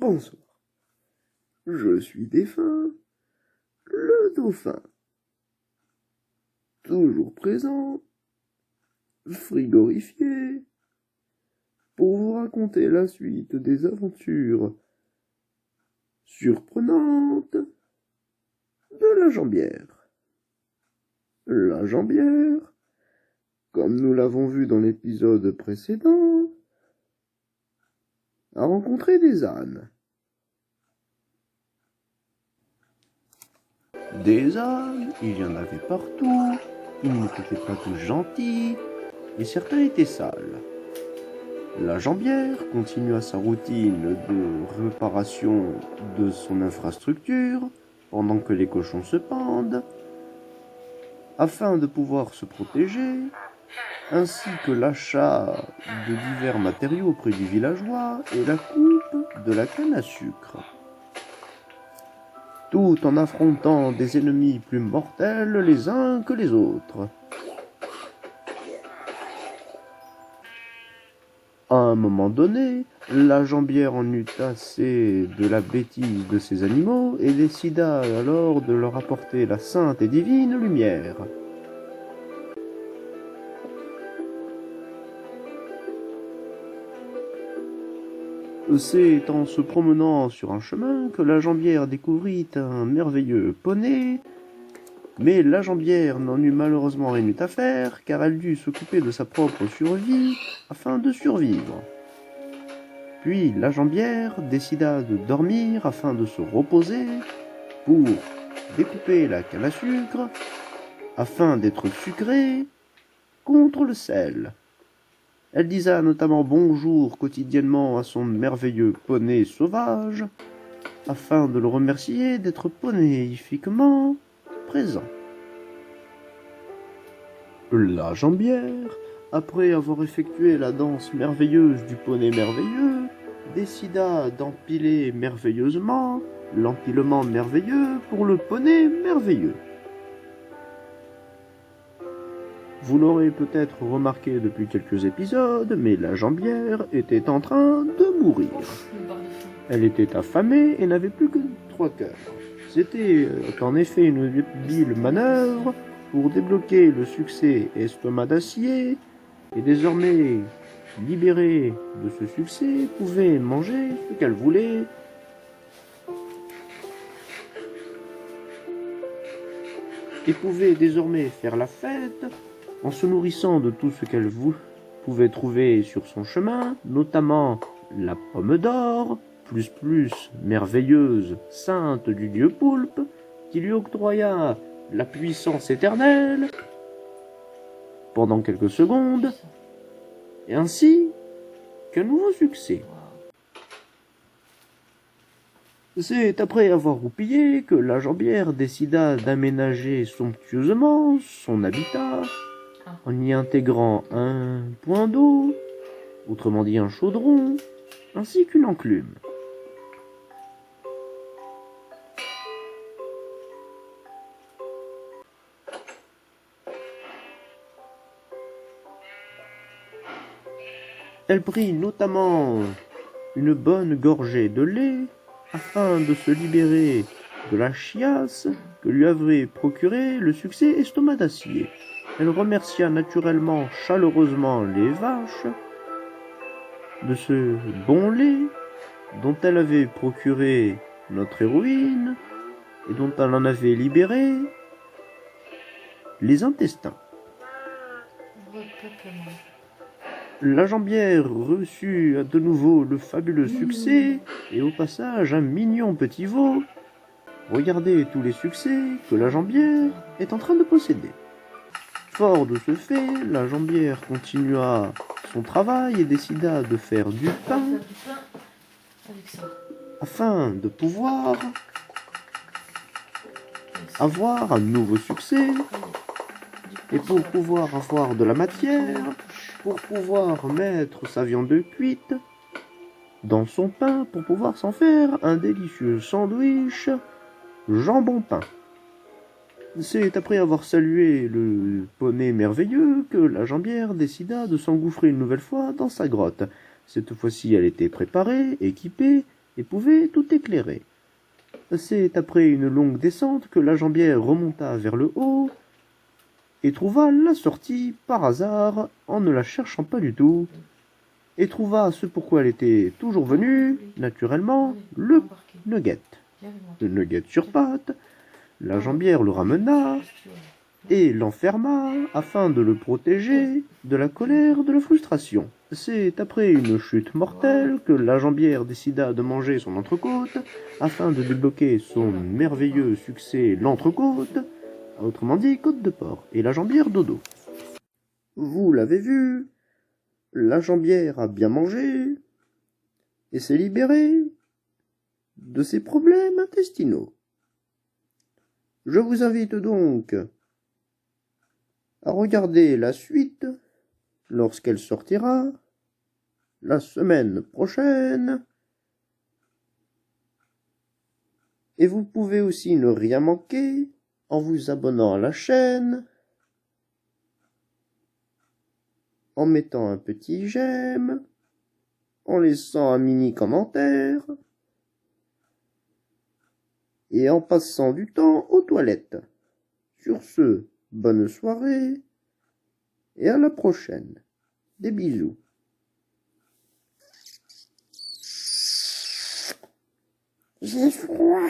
Bonsoir. Je suis défunt, le dauphin. Toujours présent, frigorifié, pour vous raconter la suite des aventures surprenantes de la jambière. La jambière, comme nous l'avons vu dans l'épisode précédent, a rencontré des ânes. Des ânes, il y en avait partout, ils n'étaient pas tous gentils, et certains étaient sales. La jambière continua sa routine de réparation de son infrastructure, pendant que les cochons se pendent, afin de pouvoir se protéger, ainsi que l'achat de divers matériaux auprès du villageois et la coupe de la canne à sucre. Tout en affrontant des ennemis plus mortels les uns que les autres. À un moment donné, la jambière en eut assez de la bêtise de ces animaux et décida alors de leur apporter la sainte et divine lumière. C'est en se promenant sur un chemin que la jambière découvrit un merveilleux poney, mais la jambière n'en eut malheureusement rien à faire, car elle dut s'occuper de sa propre survie afin de survivre. Puis la jambière décida de dormir afin de se reposer pour découper la canne à sucre afin d'être sucrée contre le sel. Elle disa notamment bonjour quotidiennement à son merveilleux poney sauvage, afin de le remercier d'être ponéifiquement présent. La jambière, après avoir effectué la danse merveilleuse du poney merveilleux, décida d'empiler merveilleusement l'empilement merveilleux pour le poney merveilleux. Vous l'aurez peut-être remarqué depuis quelques épisodes, mais la jambière était en train de mourir. Elle était affamée et n'avait plus que 3 cœurs. C'était en effet une habile manœuvre pour débloquer le succès estomac d'acier, et désormais, libérée de ce succès, pouvait manger ce qu'elle voulait. Et pouvait désormais faire la fête en se nourrissant de tout ce qu'elle pouvait trouver sur son chemin, notamment la pomme d'or, plus merveilleuse, sainte du dieu poulpe, qui lui octroya la puissance éternelle pendant quelques secondes, et ainsi qu'un nouveau succès. C'est après avoir roupillé que la jambière décida d'aménager somptueusement son habitat, en y intégrant un point d'eau, autrement dit un chaudron, ainsi qu'une enclume. Elle prit notamment une bonne gorgée de lait afin de se libérer de la chiasse que lui avait procuré le succès estomac d'acier. Elle remercia naturellement chaleureusement les vaches de ce bon lait dont elle avait procuré notre héroïne et dont elle en avait libéré les intestins. La jambière reçut de nouveau le fabuleux succès et au passage un mignon petit veau. Regardez tous les succès que la jambière est en train de posséder. Fort de ce fait, la jambière continua son travail et décida de faire du pain afin de pouvoir avoir un nouveau succès et pour pouvoir avoir de la matière, pour pouvoir mettre sa viande cuite dans son pain, pour pouvoir s'en faire un délicieux sandwich jambon-pain. C'est après avoir salué le poney merveilleux que la jambière décida de s'engouffrer une nouvelle fois dans sa grotte. Cette fois-ci, elle était préparée, équipée, et pouvait tout éclairer. C'est après une longue descente que la jambière remonta vers le haut et trouva la sortie par hasard en ne la cherchant pas du tout, et trouva ce pourquoi elle était toujours venue, naturellement, le nugget. Le nugget sur pattes, la jambière le ramena et l'enferma afin de le protéger de la colère, de la frustration. C'est après une chute mortelle que la jambière décida de manger son entrecôte afin de débloquer son merveilleux succès l'entrecôte, autrement dit côte de porc, et la jambière dodo. Vous l'avez vu, la jambière a bien mangé et s'est libérée de ses problèmes intestinaux. Je vous invite donc à regarder la suite lorsqu'elle sortira la semaine prochaine. Et vous pouvez aussi ne rien manquer en vous abonnant à la chaîne, en mettant un petit j'aime, en laissant un mini commentaire et en passant du temps aux toilettes. Sur ce, bonne soirée et à la prochaine. Des bisous. J'ai froid.